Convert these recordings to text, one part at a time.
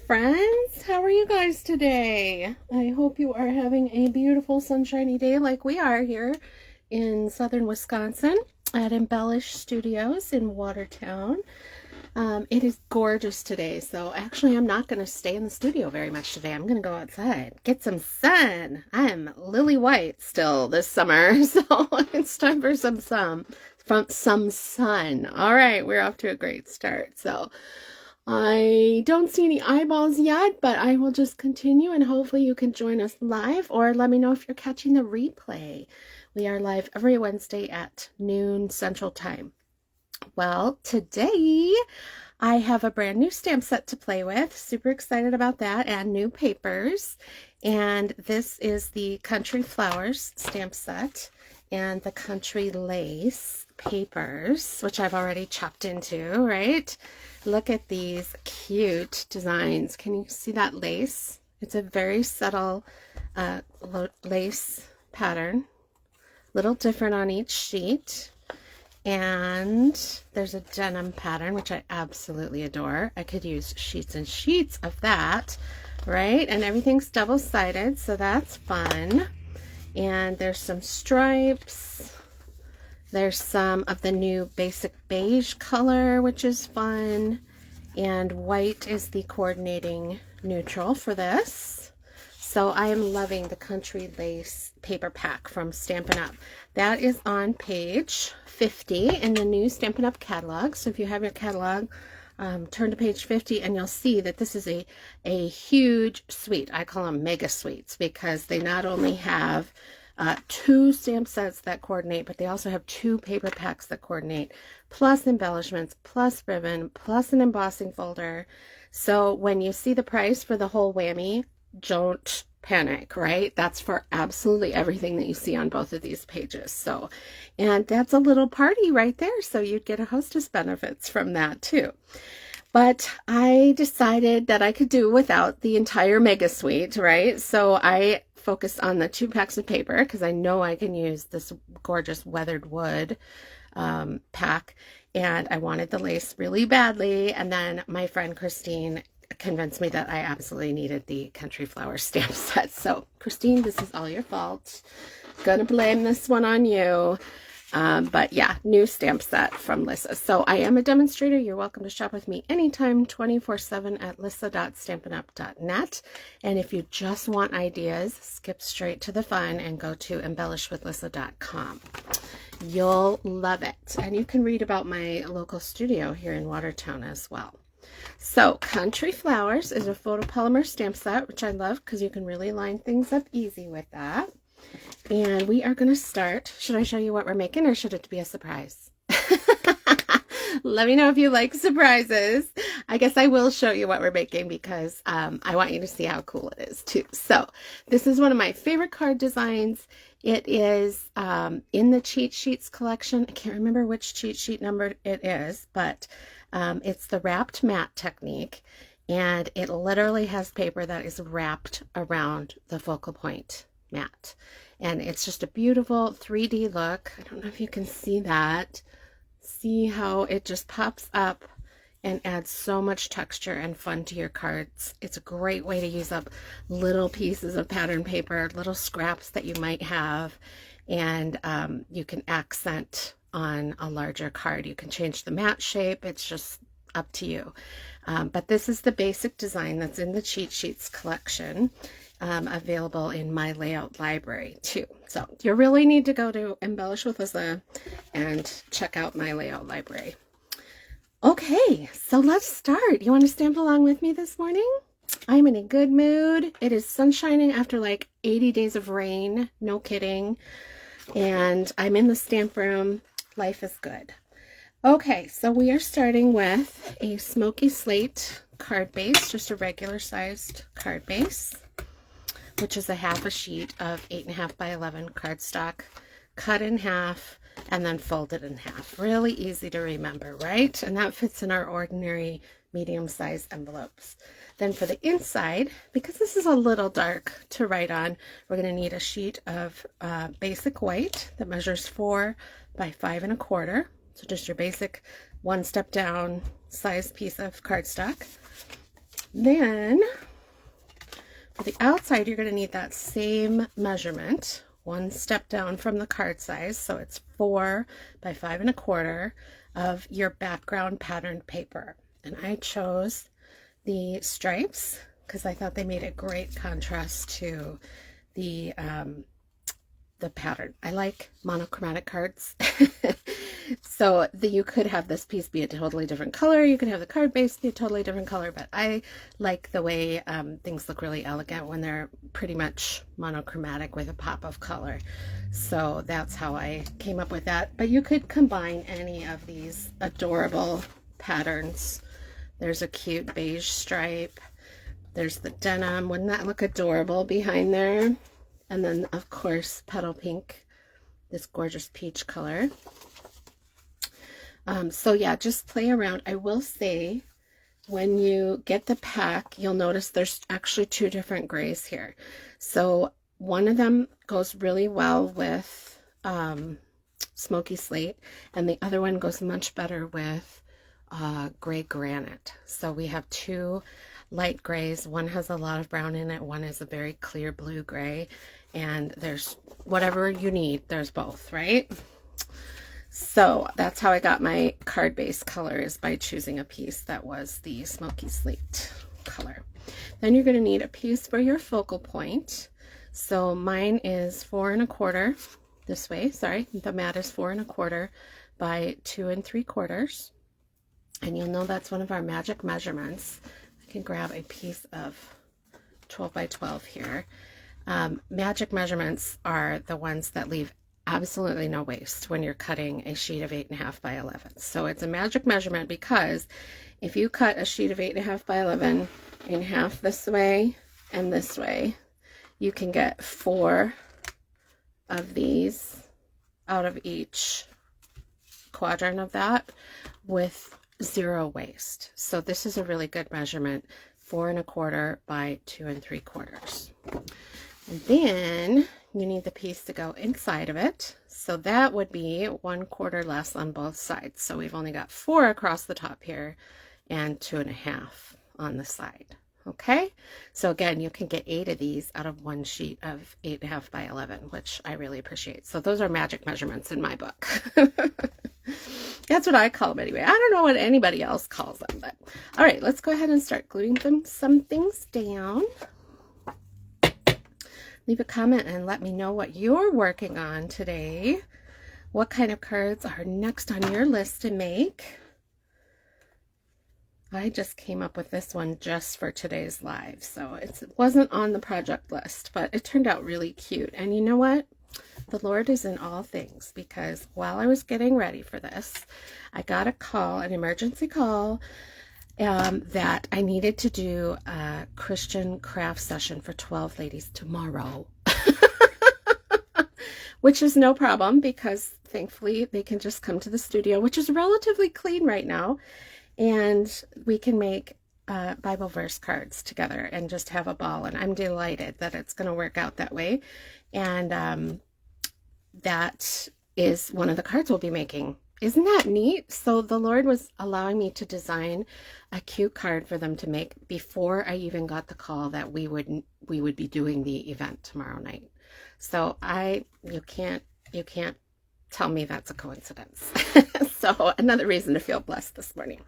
friends. How are you guys today? I hope you are having a beautiful sunshiny day like we are here in southern Wisconsin at Embellish Studios in Watertown. It is gorgeous today, so actually I'm not going to stay in the studio very much today. I'm going to go outside, get some sun. I am lily white still this summer, so it's time for some sun. All right, we're off to a great start. So I don't see any eyeballs yet, but I will just continue and hopefully you can join us live or let me know if you're catching the replay. We are live every Wednesday at noon Central Time. Well, today I have a brand new stamp set to play with. Super excited about that, and new papers. And this is the Country Flowers stamp set and the Country Lace papers, which I've already chopped into, right? Look at these cute designs. Can you see that lace? It's a very subtle lace pattern, little different on each sheet. And there's a denim pattern, which I absolutely adore. I could use sheets and sheets of that, right? And everything's double-sided, so that's fun. And there's some stripes. There's some of the new basic beige color, which is fun. And white is the coordinating neutral for this. So I am loving the Country Lace paper pack from Stampin' Up. That is on page 50 in the new Stampin' Up catalog. So if you have your catalog, turn to page 50 and you'll see that this is a huge suite. I call them mega suites because they not only have two stamp sets that coordinate, but they also have two paper packs that coordinate, plus embellishments, plus ribbon, plus an embossing folder. So when you see the price for the whole whammy, don't panic, right? That's for absolutely everything that you see on both of these pages. So, and that's a little party right there. So you'd get a hostess benefits from that too. But I decided that I could do without the entire mega suite, right? So I focused on the 2 packs of paper because I know I can use this gorgeous weathered wood pack, and I wanted the lace really badly. And then my friend Christine convinced me that I absolutely needed the Country Flower stamp set. So Christine, this is all your fault. Gonna blame this one on you. But yeah, new stamp set from Lyssa. So I am a demonstrator. You're welcome to shop with me anytime, 24/7 at lyssa.stampinup.net. And if you just want ideas, skip straight to the fun and go to embellishwithlyssa.com. You'll love it. And you can read about my local studio here in Watertown as well. So Country Flowers is a photopolymer stamp set, which I love because you can really line things up easy with that. And we are going to start. Should I show you what we're making or should it be a surprise? Let me know if you like surprises. I guess I will show you what we're making because I want you to see how cool it is too. So this is one of my favorite card designs. It is in the cheat sheets collection. I can't remember which cheat sheet number it is, but it's the wrapped mat technique. And it literally has paper that is wrapped around the focal point mat. And it's just a beautiful 3D look. I don't know if you can see that. See how it just pops up and adds so much texture and fun to your cards. It's a great way to use up little pieces of pattern paper, little scraps that you might have, and you can accent on a larger card. You can change the mat shape. It's just up to you. But this is the basic design that's in the cheat sheets collection. Available in my layout library too. So you really need to go to Embellish with Lyssa and check out my layout library. Okay, so let's start. You want to stamp along with me this morning? I'm in a good mood. It is sun shining after like 80 days of rain. No kidding. And I'm in the stamp room. Life is good. Okay, so we are starting with a smoky slate card base, just a regular sized card base, which is a half a sheet of 8.5 by 11 cardstock, cut in half and then folded in half. Really easy to remember, right? And that fits in our ordinary medium-sized envelopes. Then for the inside, because this is a little dark to write on, we're going to need a sheet of basic white that measures 4 by 5 1/4. So just your basic one step down size piece of cardstock. Then for the outside, you're going to need that same measurement, one step down from the card size. So it's 4 by 5 1/4 of your background patterned paper. And I chose the stripes because I thought they made a great contrast to the pattern. I like monochromatic cards. So you could have this piece be a totally different color. You could have the card base be a totally different color, but I like the way things look really elegant when they're pretty much monochromatic with a pop of color. So that's how I came up with that. But you could combine any of these adorable patterns. There's a cute beige stripe. There's the denim. Wouldn't that look adorable behind there? And then, of course, petal pink, this gorgeous peach color. So yeah, just play around. I will say, when you get the pack, you'll notice there's actually 2 different grays here. So one of them goes really well with smoky slate, and the other one goes much better with gray granite. So we have 2 light grays. One has a lot of brown in it. One is a very clear blue gray. And there's whatever you need, there's both, right? So that's how I got my card base colors, by choosing a piece that was the smoky slate color. Then you're going to need a piece for your focal point. So mine is 4 1/4 this way. Sorry, the mat is 4 1/4 by 2 3/4. And you'll know that's one of our magic measurements. I can grab a piece of 12 by 12 here. Magic measurements are the ones that leave absolutely no waste when you're cutting a sheet of 8.5 by 11. So it's a magic measurement because if you cut a sheet of 8.5 by 11 in half this way and this way, you can get 4 of these out of each quadrant of that with 0 waste. So this is a really good measurement, 4 1/4 by 2 3/4. And then you need the piece to go inside of it. So that would be 1/4 less on both sides. So we've only got 4 across the top here and 2.5 on the side. Okay, so again, you can get 8 of these out of one sheet of 8.5 by 11, which I really appreciate. So those are magic measurements in my book. That's what I call them anyway. I don't know what anybody else calls them, but all right, let's go ahead and start gluing some things down. Leave a comment and let me know what you're working on today. What kind of cards are next on your list to make? I just came up with this one just for today's live, so it wasn't on the project list, but it turned out really cute. And you know what? The Lord is in all things, because while I was getting ready for this, I got a call, an emergency call, that I needed to do a Christian craft session for 12 ladies tomorrow. Which is no problem, because thankfully they can just come to the studio, which is relatively clean right now, and we can make Bible verse cards together and just have a ball. And I'm delighted that it's going to work out that way. And that is one of the cards we'll be making. Isn't that neat? So the Lord was allowing me to design a cute card for them to make before I even got the call that we would be doing the event tomorrow night. So you can't tell me that's a coincidence. So another reason to feel blessed this morning.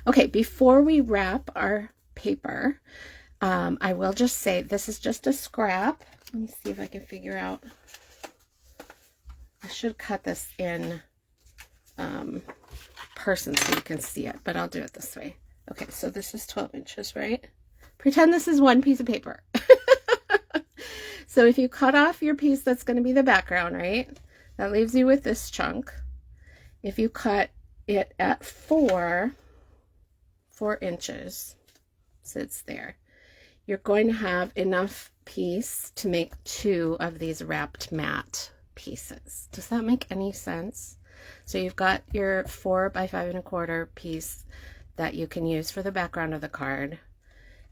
Okay, before we wrap our paper, I will just say this is just a scrap. Let me see if I can figure out. I should cut this in person so you can see it, but I'll do it this way. Okay, so this is 12 inches, right? Pretend this is one piece of paper. So if you cut off your piece that's going to be the background, right? That leaves you with this chunk. If you cut it at 4 inches, so it's there, you're going to have enough piece to make 2 of these wrapped mat pieces. Does that make any sense? So you've got your 4 by 5 1/4 piece that you can use for the background of the card.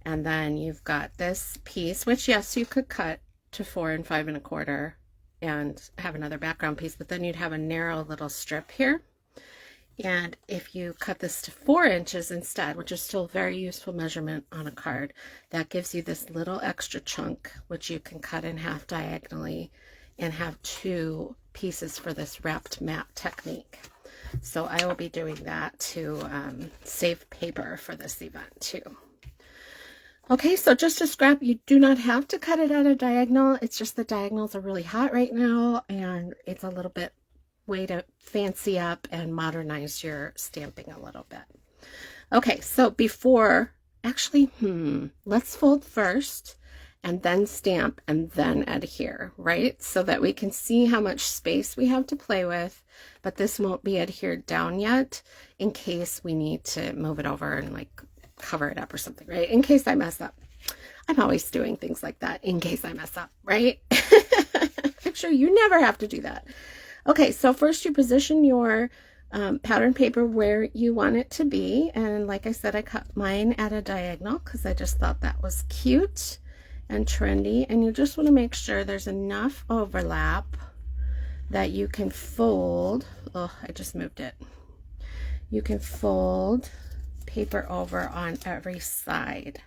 And then you've got this piece, which yes, you could cut to 4 and 5 1/4 and have another background piece, but then you'd have a narrow little strip here. And if you cut this to 4 inches instead, which is still a very useful measurement on a card, that gives you this little extra chunk, which you can cut in half diagonally and have 2 pieces for this wrapped mat technique. So I will be doing that to save paper for this event too. Okay, so just a scrap, you do not have to cut it at a diagonal. It's just the diagonals are really hot right now, and it's a little bit way to fancy up and modernize your stamping a little bit. Okay, so before, actually, let's fold first and then stamp and then adhere, right? So that we can see how much space we have to play with, but this won't be adhered down yet in case we need to move it over and like cover it up or something, right? In case I mess up. I'm always doing things like that in case I mess up, right? I'm sure you never have to do that. Okay, so first you position your pattern paper where you want it to be. And like I said, I cut mine at a diagonal because I just thought that was cute and trendy. And you just want to make sure there's enough overlap that you can fold. Oh, I just moved it. You can fold paper over on every side.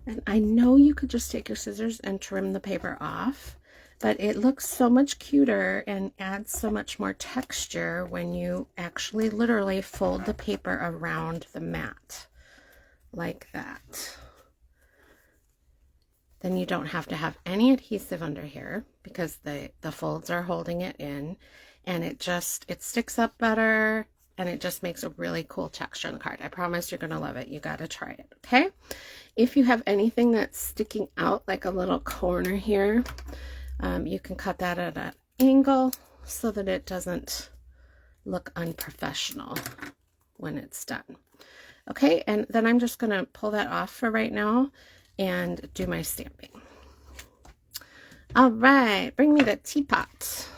And I know you could just take your scissors and trim the paper off, but it looks so much cuter and adds so much more texture when you actually literally fold the paper around the mat like that. Then you don't have to have any adhesive under here because the folds are holding it in, and it sticks up better, and it just makes a really cool texture on the card. I promise you're gonna love it. You gotta try it, okay? If you have anything that's sticking out like a little corner here, you can cut that at an angle so that it doesn't look unprofessional when it's done. Okay, and then I'm just gonna pull that off for right now and do my stamping. All right, bring me the teapot.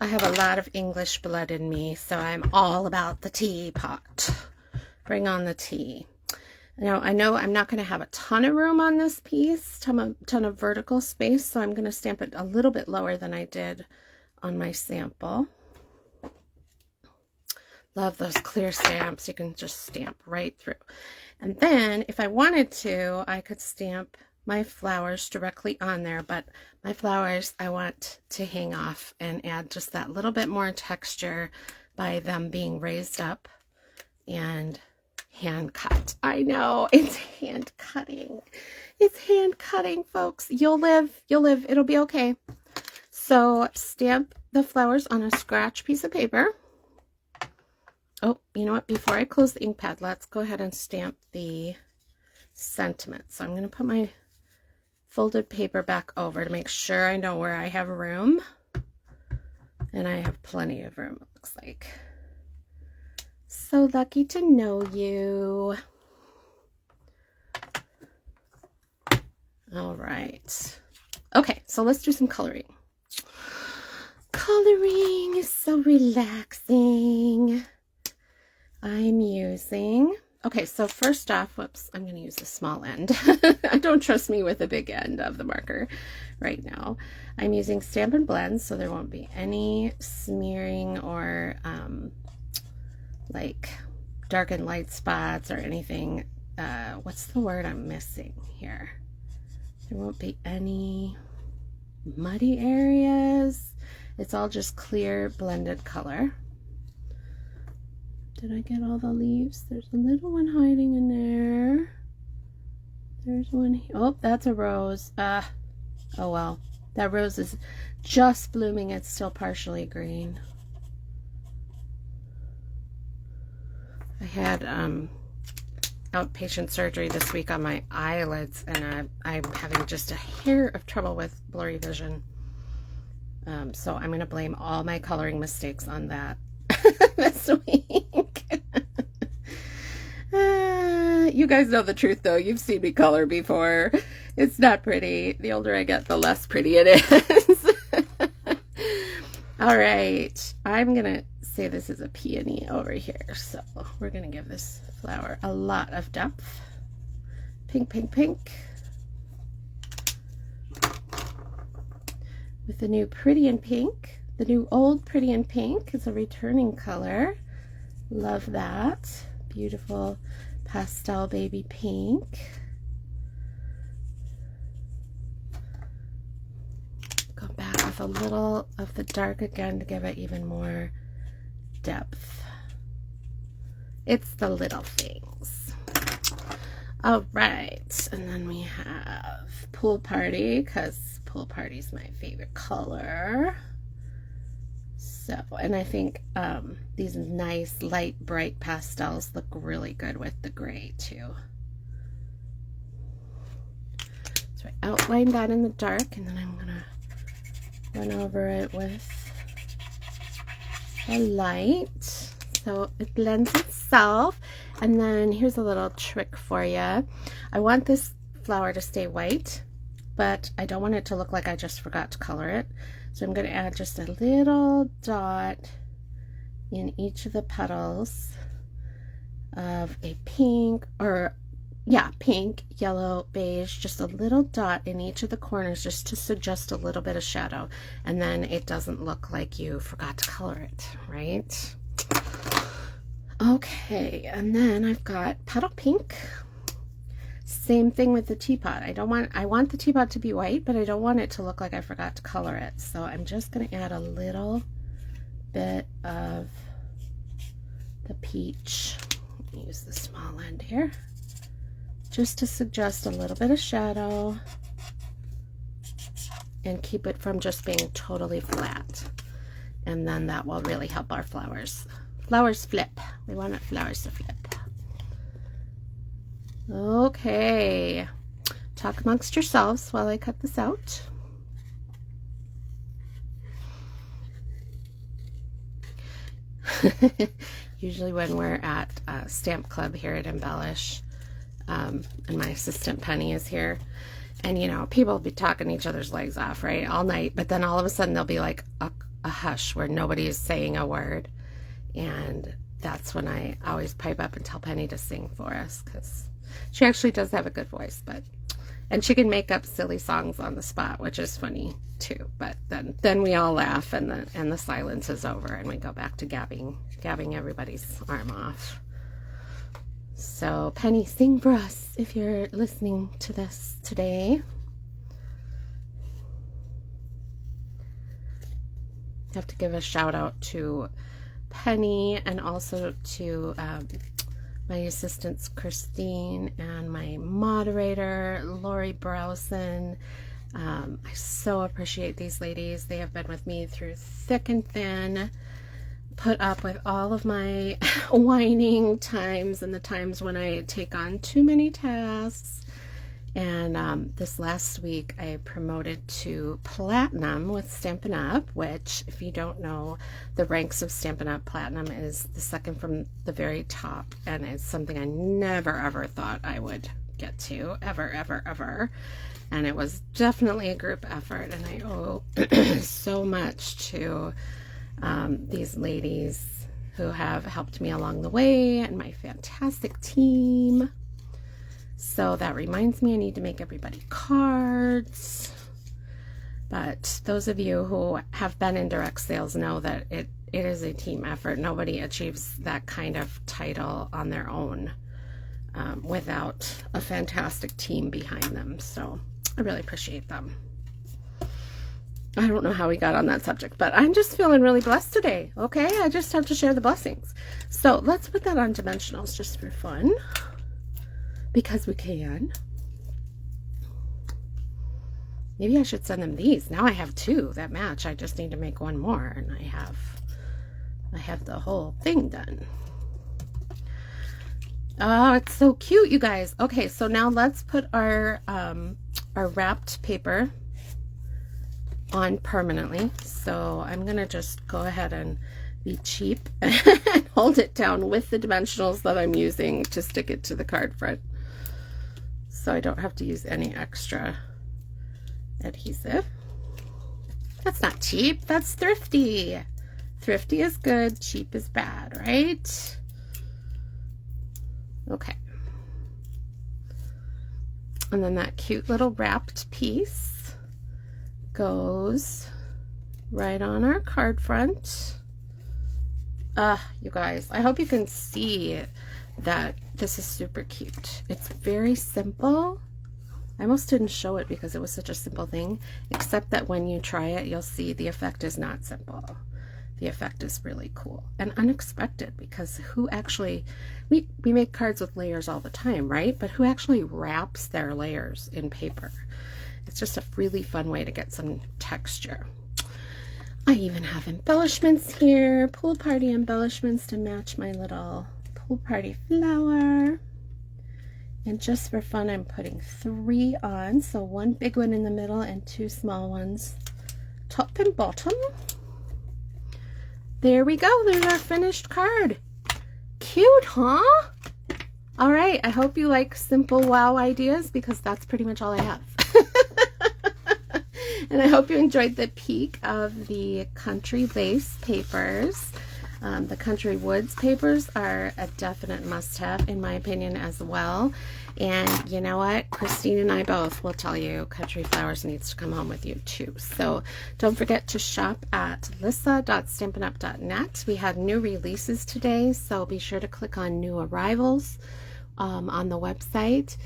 I have a lot of English blood in me, so I'm all about the teapot. Bring on the tea. Now, I know I'm not going to have a ton of room on this piece, ton of vertical space, so I'm going to stamp it a little bit lower than I did on my sample. Love those clear stamps. You can just stamp right through. And then, if I wanted to, I could stamp my flowers directly on there, but my flowers I want to hang off and add just that little bit more texture by them being raised up and hand cut. I know, it's hand cutting. It's hand cutting, folks. You'll live, it'll be okay. So stamp the flowers on a scratch piece of paper. Oh, you know what? Before I close the ink pad, let's go ahead and stamp the sentiment. So I'm going to put my folded paper back over to make sure I know where I have room. And I have plenty of room, it looks like. So lucky to know you. All right. Okay, so let's do some coloring. Coloring is so relaxing. I'm using, okay, so first off, whoops, I'm going to use the small end. Don't trust me with the big end of the marker right now. I'm using Stampin' Blend, so there won't be any smearing or like dark and light spots or anything. What's the word I'm missing here? There won't be any muddy areas. It's all just clear blended color. Did I get all the leaves? There's a little one hiding in there. There's one. Oh, that's a rose. Oh well. That rose is just blooming. It's still partially green. I had outpatient surgery this week on my eyelids, and I'm having just a hair of trouble with blurry vision. So I'm going to blame all my coloring mistakes on that this week. You guys know the truth, though. You've seen me color before. It's not pretty. The older I get, the less pretty it is. All right. I'm going to say this is a peony over here. So we're going to give this flower a lot of depth. Pink, pink, pink. With the new Pretty in Pink. The new Old Pretty in Pink is a returning color. Love that. Beautiful pastel baby pink. Go back with a little of the dark again to give it even more depth. It's the little things. All right, and then we have Pool Party, because Pool Party is my favorite color. So, and I think these nice light bright pastels look really good with the gray too. So I outlined that in the dark, and then I'm gonna run over it with a light so it blends itself. And then here's a little trick for you. I want this flower to stay white, but I don't want it to look like I just forgot to color it. So I'm going to add just a little dot in each of the petals of a pink, or yeah, pink, yellow, beige, just a little dot in each of the corners just to suggest a little bit of shadow. And then it doesn't look like you forgot to color it, right? Okay, and then I've got petal pink. Same thing with the teapot. I want the teapot to be white, but I don't want it to look like I forgot to color it. So I'm just going to add a little bit of the peach. Use the small end here, just to suggest a little bit of shadow and keep it from just being totally flat. And then that will really help our flowers. Flowers flip. We want our flowers to flip. Okay. Talk amongst yourselves while I cut this out. Usually when we're at Stamp Club here at Embellish, and my assistant Penny is here, and you know, people will be talking each other's legs off, right, all night, but then all of a sudden there'll be like a hush where nobody is saying a word, and that's when I always pipe up and tell Penny to sing for us, because she actually does have a good voice, and she can make up silly songs on the spot, which is funny too. But then we all laugh, and the silence is over, and we go back to gabbing everybody's arm off. So Penny, sing for us if you're listening to this today. I have to give a shout out to Penny, and also to my assistants Christine and my moderator Lori Browson. I so appreciate these ladies. They have been with me through thick and thin, put up with all of my whining times and the times when I take on too many tasks. And this last week I promoted to Platinum with Stampin' Up!, which, if you don't know, the ranks of Stampin' Up! Platinum is the second from the very top, and it's something I never ever thought I would get to, ever. And it was definitely a group effort, and I owe so much to these ladies who have helped me along the way, and my fantastic team. So that reminds me, I need to make everybody cards. But those of you who have been in direct sales know that it is a team effort. Nobody achieves that kind of title on their own without a fantastic team behind them. So I really appreciate them. I don't know how we got on that subject, but I'm just feeling really blessed today. Okay, I just have to share the blessings. So let's put that on dimensionals just for fun, because we can. Maybe I should send them these. Now I have two that match. I just need to make one more, and I have the whole thing done. Oh, it's so cute, you guys. Okay, so now let's put our wrapped paper on permanently. So I'm gonna just go ahead and be cheap and hold it down with the dimensionals that I'm using to stick it to the card front, so I don't have to use any extra adhesive. That's not cheap, that's thrifty. Thrifty is good, cheap is bad, right? Okay. And then that cute little wrapped piece goes right on our card front. You guys, I hope you can see that this is super cute. It's very simple. I almost didn't show it because it was such a simple thing, except that when you try it, you'll see the effect is not simple. The effect is really cool and unexpected, because who actually, we make cards with layers all the time, right? But who actually wraps their layers in paper? It's just a really fun way to get some texture. I even have embellishments here, pool party embellishments to match my little pool party flower. And just for fun, I'm putting 3 on, so 1 big one in the middle and 2 small ones top and bottom. There we go. There's our finished card. Cute, huh? All right, I hope you like simple wow ideas, because that's pretty much all I have. And I hope you enjoyed the peek of the Country Lace papers. The Country Woods papers are a definite must-have, in my opinion, as well. And you know what? Christine and I both will tell you Country Flowers needs to come home with you too. So don't forget to shop at lyssa.stampinup.net. We had new releases today, so be sure to click on new arrivals on the website,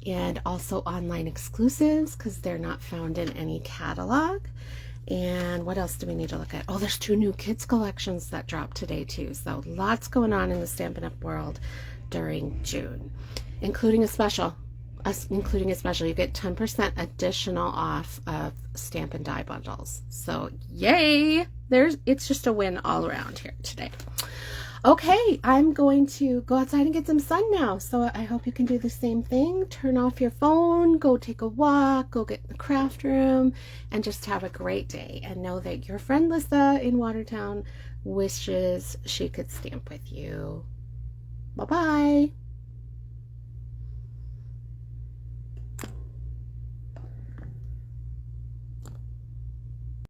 and also online exclusives, because they're not found in any catalog. And what else do we need to look at? Oh, there's 2 new kids collections that dropped today too. So lots going on in the Stampin' Up! World during June, including a special. You get 10% additional off of Stampin' Die bundles. So yay! It's just a win all around here today. Okay, I'm going to go outside and get some sun now. So I hope you can do the same thing. Turn off your phone, go take a walk, go get in the craft room, and just have a great day. And know that your friend Lyssa in Watertown wishes she could stamp with you. Bye-bye.